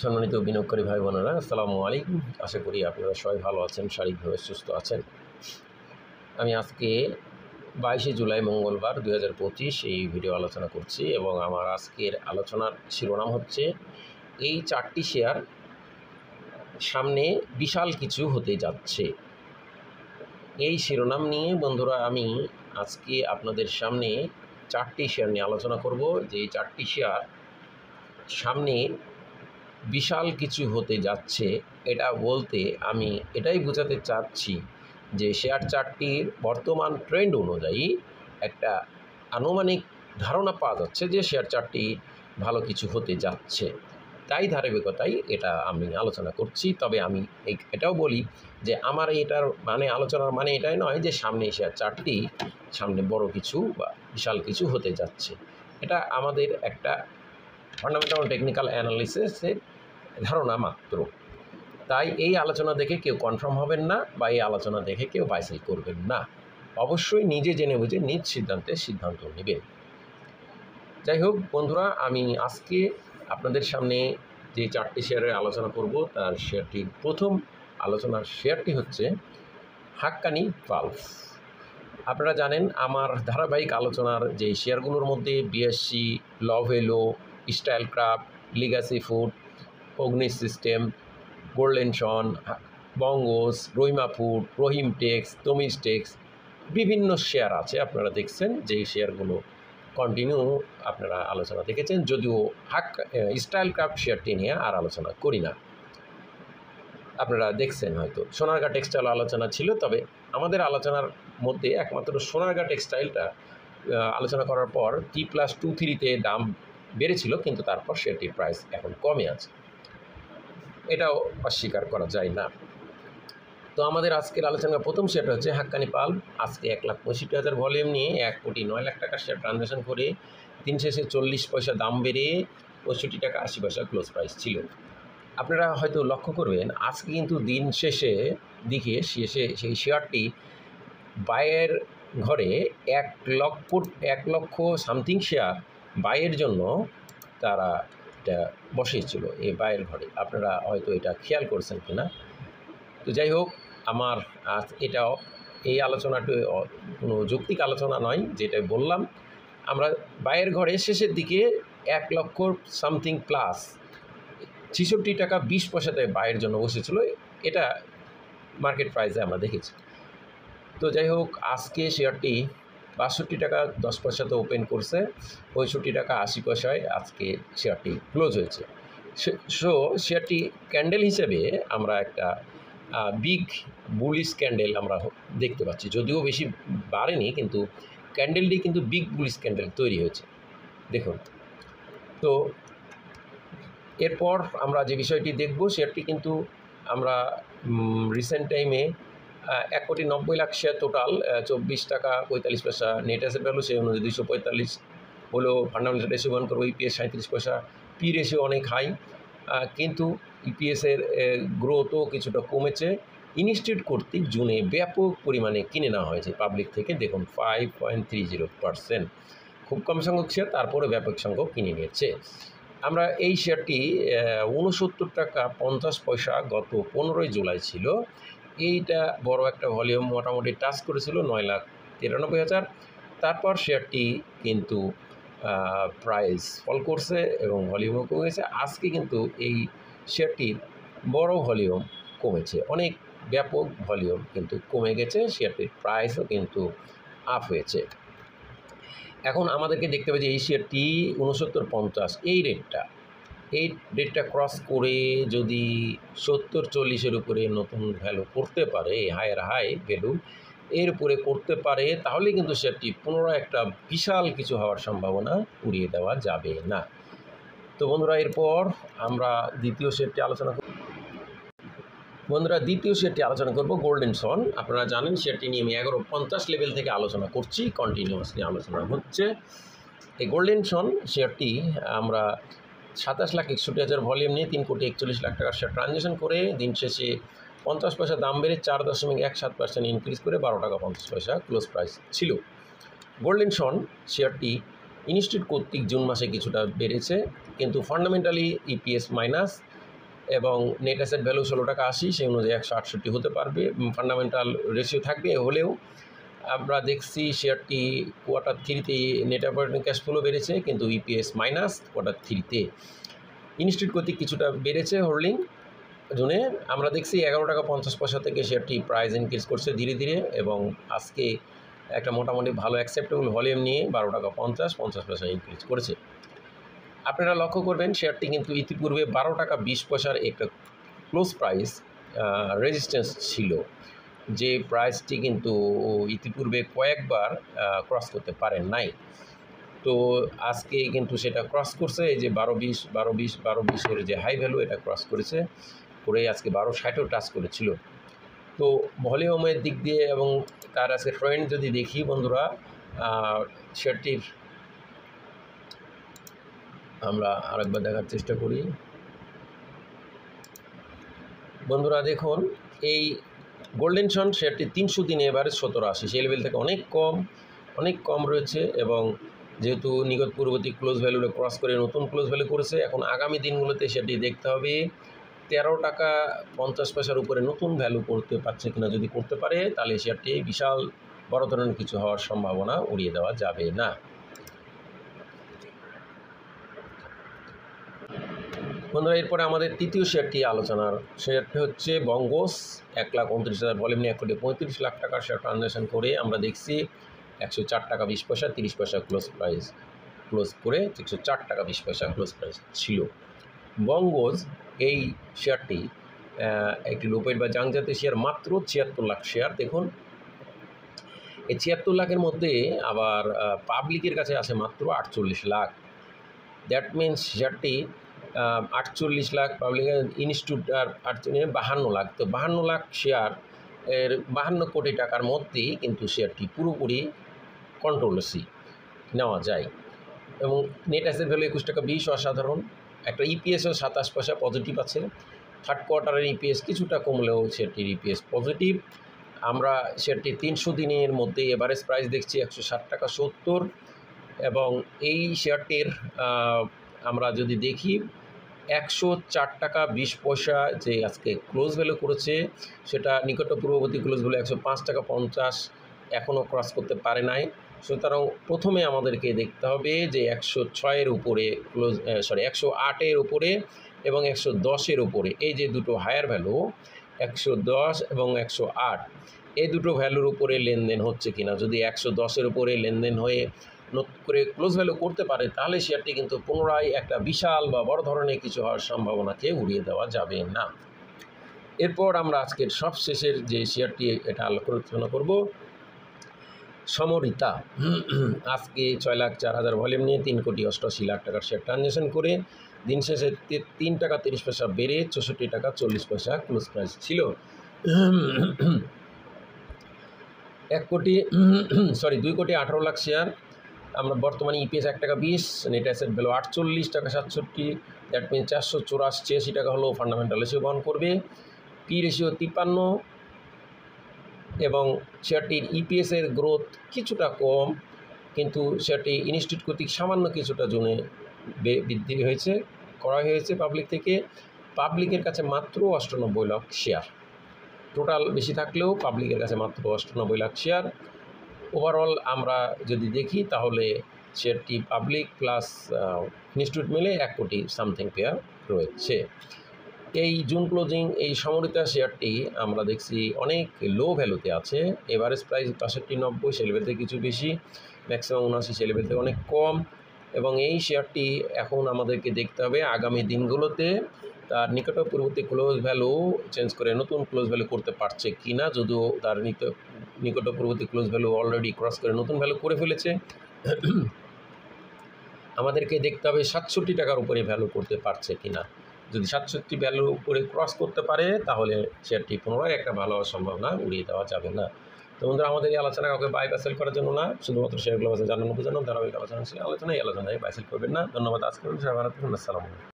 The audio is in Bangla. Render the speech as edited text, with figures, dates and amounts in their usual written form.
সম্মানিত বিনিয়োগকারী ভাই বোনেরা, আসসালামু আলাইকুম। আশা করি আপনারা সবাই ভালো আছেন, শারীরিকভাবে সুস্থ আছেন। আমি আজকে 22শে জুলাই মঙ্গলবার 2025 এই ভিডিও আলোচনা করছি এবং আমার আজকের আলোচনার শিরোনাম হচ্ছে এই 4টি শেয়ার সামনে বিশাল কিছু হতে যাচ্ছে। এই শিরোনাম নিয়ে বন্ধুরা আমি আজকে আপনাদের সামনে 4টি শেয়ার নিয়ে আলোচনা করব, যে এই 4টি শেয়ার সামনে বিশাল কিছু হতে যাচ্ছে। এটা বলতে আমি এটাই বোঝাতে চাচ্ছি যে শেয়ার চারটির বর্তমান ট্রেন্ড অনুযায়ী একটা আনুমানিক ধারণা পাওয়া যাচ্ছে যে শেয়ার চারটি ভালো কিছু হতে যাচ্ছে। তাই ধারাবাহিকতায় এটা আমি আলোচনা করছি। তবে আমি এটাও বলি যে আমার এটার আলোচনার মানে এটাই নয় যে সামনে শেয়ার চারটি সামনে বড় কিছু বা বিশাল কিছু হতে যাচ্ছে। এটা আমাদের একটা ফান্ডামেন্টাল টেকনিক্যাল অ্যানালিসিসের ধারণা মাত্র। তাই এই আলোচনা দেখে কেউ কনফার্ম হবেন না বা এই আলোচনা দেখে কেউ বাইসেল করবেন না। অবশ্যই নিজে জেনে বুঝে নিজ সিদ্ধান্ত নেবেন। যাই হোক বন্ধুরা, আমি আজকে আপনাদের সামনে যে 4টি শেয়ারের আলোচনা করব তার শেয়ারটির প্রথম আলোচনার শেয়ারটি হচ্ছে হাক্কানি পালস। আপনারা জানেন আমার ধারাবাহিক আলোচনার যে শেয়ারগুলোর মধ্যে বিএসসি, লভেলো, স্টাইলক্রাফট, লিগাসি ফুড, অগ্নি সিস্টেম, গোল্ডেন সন, বঙ্গস, রহিমা ফুড, রহিম টেক্স, তমিজ টেক্স বিভিন্ন শেয়ার আছে। আপনারা দেখছেন যে শেয়ারগুলো কন্টিনিউ আপনারা আলোচনা দেখেছেন, যদিও স্টাইলক্রাফট শেয়ারটি নিয়ে আর আলোচনা করি না। আপনারা দেখছেন হয়তো সোনারগাঁ টেক্সটাইল আলোচনা ছিল, তবে আমাদের আলোচনার মধ্যে একমাত্র সোনারগাঁ টেক্সটাইলটা আলোচনা করার পর T+23-তে দাম বেড়েছিল, কিন্তু তারপর শেয়ারটির প্রাইস এখন কমে আছে, এটাও অস্বীকার করা যায় না। তো আমাদের আজকের আলোচনার প্রথম শেয়ারটা হচ্ছে হাক্কানি পাল্প। আজকে 1,65,000 ভলিউম নিয়ে 1,09,00,000 টাকার শেয়ার ট্রানজ্যাকশন করে দিন শেষে 40 পয়সা দাম বেড়ে 65 টাকা 80 পয়সা ক্লোজ প্রাইস ছিল। আপনারা হয়তো লক্ষ্য করবেন আজকে কিন্তু দিন শেষে সেই শেয়ারটি বাইয়ের ঘরে 1 লক্ষ সামথিং শেয়ার বাইয়ের জন্য তারা এটা বসিয়েছিল এই বাইয়ের ঘরে। আপনারা হয়তো এটা খেয়াল করছেন কিনা। তো যাই হোক, আমার এটাও এই আলোচনাটি কোনো যৌক্তিক আলোচনা নয়, যেটা বললাম আমরা বাইয়ের ঘরে শেষের দিকে 1 লক্ষ সামথিং প্লাস 66 টাকা 20 পয়সাতে বাইয়ের জন্য বসেছিল, এটা মার্কেট প্রাইসে আমরা দেখেছি। তো যাই হোক, আজকে শেয়ারটি 62 টাকা 10 পয়সাতে ওপেন করছে, 65 টাকা 80 পয়সায় আজকে শেয়ারটি ক্লোজ হয়েছে। সো শেয়ারটি ক্যান্ডেল হিসেবে আমরা একটা বিগ বুলিশ ক্যান্ডেল আমরা দেখতে পাচ্ছি, যদিও বেশি বাড়েনি, কিন্তু ক্যান্ডেলটি কিন্তু বিগ বুলিশ ক্যান্ডেল তৈরি হয়েছে দেখুন। তো এরপর আমরা যে বিষয়টি দেখব, শেয়ারটি কিন্তু আমরা রিসেন্ট টাইমে 1,90,00,000 শেয়ার টোটাল, 24 টাকা 45 পয়সা নেট অ্যাসেট ভ্যালু, সেই অনুযায়ী 245 হলো ফান্ডামেন্টাল রেশিও গ্রহণ করবো। ইপিএস 37 পয়সা, পি রেশিও অনেক হাই, কিন্তু ইপিএসের গ্রোথও কিছুটা কমেছে। ইনস্টিটিউট কর্তৃক জুনে ব্যাপক পরিমাণে কিনে নেওয়া হয়েছে পাবলিক থেকে, দেখুন 5.30%, খুব কম সংখ্যক শেয়ার, তারপরে ব্যাপক সংখ্যক কিনে নিয়েছে। আমরা এই শেয়ারটি 69 টাকা 50 পয়সা গত 15ই জুলাই ছিল, এইটা বড় একটা ভলিউম মোটামুটি টাচ করেছিল 9,93,000। তারপর শেয়ারটি কিন্তু প্রাইস ফল করছে এবং ভলিউমও কমেছে। আজকে কিন্তু এই শেয়ারটির বড় ভলিউম কমেছে, অনেক ব্যাপক ভলিউম কিন্তু কমে গেছে, শেয়ারটির প্রাইসও কিন্তু আপ হয়েছে। এখন আমাদেরকে দেখতে হবে যে এই শেয়ারটি 69.50 এই রেটটা ক্রস করে যদি 70-40-এর উপরে নতুন ভ্যালু করতে পারে, হায়ার হাই ভ্যালু এর উপরে করতে পারে, তাহলে কিন্তু শেয়ারটি পুনরায় একটা বিশাল কিছু হওয়ার সম্ভাবনা উড়িয়ে দেওয়া যাবে না। তো বন্ধুরা, এরপর আমরা দ্বিতীয় শেয়ারটি আলোচনা করব গোল্ডেন সন। আপনারা জানেন শেয়ারটি নিয়ে আমি 11.50 লেভেল থেকে আলোচনা করছি, কন্টিনিউয়াসলি আলোচনা হচ্ছে। এই গোল্ডেন সন শেয়ারটি আমরা 27,61,000 ভলিউম নিয়ে 3,41,00,000 টাকার শেয়ার ট্রানজ্যাকশন করে দিন শেষে 50 পয়সা দাম বেড়ে 4.17% ইনক্রিজ করে 12 টাকা 50 পয়সা ক্লোজ প্রাইস ছিল। গোল্ডেন সন শেয়ারটি ইনস্টিটিউট কর্তৃক জুন মাসে কিছুটা বেড়েছে, কিন্তু ফান্ডামেন্টালি ইপিএস মাইনাস এবং নেট অ্যাসেট ভ্যালু 16.80 সেই অনুযায়ী 168 হতে পারবে। ফান্ডামেন্টাল রেশিও থাকবে, হলেও আমরা দেখছি শেয়ারটি Q3 net operating cash flow বেড়েছে, কিন্তু ইপিএস মাইনাস Q3 ইনস্টিটিউট কর্তৃক কিছুটা বেড়েছে হোল্ডিং জুনে। আমরা দেখছি 11.50 টাকা থেকে শেয়ারটি প্রাইস ইনক্রিজ করছে ধীরে ধীরে, এবং আজকে একটা মোটামুটি ভালো অ্যাকসেপ্টেবল ভলিউম নিয়ে 12.50 টাকা ইনক্রিজ করেছে। আপনারা লক্ষ্য করবেন শেয়ারটি কিন্তু ইতিপূর্বে 12.20 টাকার একটা ক্লোজ প্রাইস রেজিস্ট্যান্স ছিল, যে প্রাইসটি কিন্তু ইতিপূর্বে কয়েকবার ক্রস করতে পারেন নাই। তো আজকে কিন্তু সেটা ক্রস করছে, এই যে 12.20 যে হাই ভ্যালু এটা ক্রস করেছে, করে আজকে 12.60ও টাচ করেছিল। তো ভলিউমের দিক দিয়ে এবং তার আজকে ট্রেন্ড যদি দেখি বন্ধুরা, শেয়ারটির আমরা আরেকবার দেখার চেষ্টা করি। বন্ধুরা দেখুন, এই গোল্ডেন সন শেয়ারটি 300 দিনে এভারেজ 17.80 সেই লেভেল থেকে অনেক কম রয়েছে, এবং যেহেতু নিকট পূর্ববর্তী ক্লোজ ভ্যালুটা ক্রস করে নতুন ক্লোজ ভ্যালু করেছে, এখন আগামী দিনগুলোতে সেটি দেখতে হবে 13.50 টাকার উপরে নতুন ভ্যালু করতে পারছে কিনা। যদি করতে পারে তাহলে শেয়ারটি বিশাল বড় ধরনের কিছু হওয়ার সম্ভাবনা উড়িয়ে দেওয়া যাবে না। বন্ধুরা, এরপরে আমাদের তৃতীয় শেয়ারটি আলোচনার শেয়ারটি হচ্ছে বঙ্গস। 1,29,000 ভলিউম নিয়ে 1,35 লাখ টাকার শেয়ার ট্রানজ্যাকশন করে আমরা দেখছি 104 টাকা 20 পয়সা 30 পয়সা ক্লোজ করে 104 টাকা 20 পয়সা ক্লোজ প্রাইস ছিল। বঙ্গস এই শেয়ারটি একটি লোপেড বা জাংজাতীয় শেয়ার, মাত্র 76 লাখ শেয়ার। দেখুন, এই 76 লাখের মধ্যে আবার পাবলিকের কাছে আছে মাত্র 48 লাখ। দ্যাট মিনস শেয়ারটি 48 লাখ, পাবলিক ইনস্টিটিউট আর 52 লাখ। তো 52 লাখ শেয়ার এর 52 কোটি টাকার মধ্যেই কিন্তু শেয়ারটি পুরোপুরি কন্ট্রোলসি নেওয়া যায়, এবং নেট অ্যাসেট ভ্যালু 21 টাকা 20 অসাধারণ। একটা ইপিএসও 27 পয়সা পজিটিভ আছে। থার্ড কোয়ার্টারের ইপিএস কিছুটা কমলেও শেয়ারটির ইপিএস পজিটিভ। আমরা শেয়ারটি 300 দিনের মধ্যে এভারেজ প্রাইস দেখছি 160 টাকা 70, এবং এই শেয়ারটির আমরা যদি দেখি 104 টাকা 20 পয়সা যে আজকে ক্লোজ ভ্যালু করেছে, সেটা নিকট পূর্ববর্তী ক্লোজ ভ্যালু 105 টাকা 50 এখনও ক্রস করতে পারে নাই। সুতরাং প্রথমে আমাদেরকে দেখতে হবে যে 106-এর উপরে 108-এর উপরে এবং 110-এর উপরে, এই যে দুটো হায়ার ভ্যালু 110 এবং 108, এই দুটো ভ্যালুর উপরে লেনদেন হচ্ছে কিনা। যদি 110-এর উপরে লেনদেন হয়ে নতুন করে ক্লোজ ভ্যালু করতে পারে, তাহলে শেয়ারটি কিন্তু পুনরায় একটা বিশাল বা বড় ধরনের কিছু হওয়ার সম্ভাবনাকে উড়িয়ে দেওয়া যাবে না। এরপর আমরা আজকের সবশেষের যে শেয়ারটি এটা আলোচনা করব, সমরিতা। আজকে 6,04,000 ভলিউম নিয়ে 3,88 লাখ টাকার শেয়ার ট্রানজ্যাকশন করে দিন শেষে 3 টাকা 30 পয়সা বেড়ে 64 টাকা 40 পয়সা ক্লোজ প্রাইস ছিল। 2,18 লাখ শেয়ার। আমরা বর্তমানে ইপিএস 1 টাকা 20, নেট অ্যাসেট ভ্যালু 48 টাকা 67, দ্যাট মিন 484 টাকা হলেও ফান্ডামেন্টাল রেশিও বহন করবে। পি রেশিও 53, এবং শেয়ারটির ইপিএসের গ্রোথ কিছুটা কম, কিন্তু শেয়ারটি ইনস্টিটিউট কর্তৃক সামান্য কিছুটা জুনে বৃদ্ধি করা হয়েছে পাবলিক থেকে। পাবলিকের কাছে মাত্র 98 লাখ শেয়ার, টোটাল বেশি থাকলেও পাবলিকের কাছে মাত্র 98 লাখ শেয়ার। ওভারঅল আমরা যদি দেখি তাহলে শেয়ারটি পাবলিক প্লাস ইনস্টিটিউট মিলে 1 কোটি সামথিং পেয়ার রয়েছে। এই জুন ক্লোজিং এই সমরিতা শেয়ারটি আমরা দেখছি অনেক লো ভ্যালুতে আছে। এভারেজ প্রাইস 65-90 সে লেভেল থেকে কিছু বেশি, ম্যাক্সিমাম 79 সে লেভেল থেকে অনেক কম, এবং এই শেয়ারটি এখন আমাদেরকে দেখতে হবে আগামী দিনগুলোতে তার নিকটপূর্ববর্তী ক্লোজ ভ্যালু চেঞ্জ করে নতুন ক্লোজ ভ্যালু করতে পারছে কি না। যদিও তার নিকটপূর্ববর্তী ক্লোজ ভ্যালু অলরেডি ক্রস করে নতুন ভ্যালু করে ফেলেছে, আমাদেরকে দেখতে হবে 67 টাকার উপরে ভ্যালু করতে পারছে কি না। যদি 67 ভ্যালুর উপরে ক্রস করতে পারে, তাহলে শেয়ারটি পুনরায় একটা ভালো হওয়ার সম্ভাবনা উড়িয়ে দেওয়া যাবে না। তো বন্ধুরা, আমাদের এই আলোচনা কাউকে বাই বা সেল করার জন্য না, শুধুমাত্র শেয়ারগুলো জানানো বোঝানো ধারাবাহিক আলোচনায় বাই সেল করবেন না। ধন্যবাদ। আজকে সবাই ভালো থাকুন। আসসালামু আলাইকুম।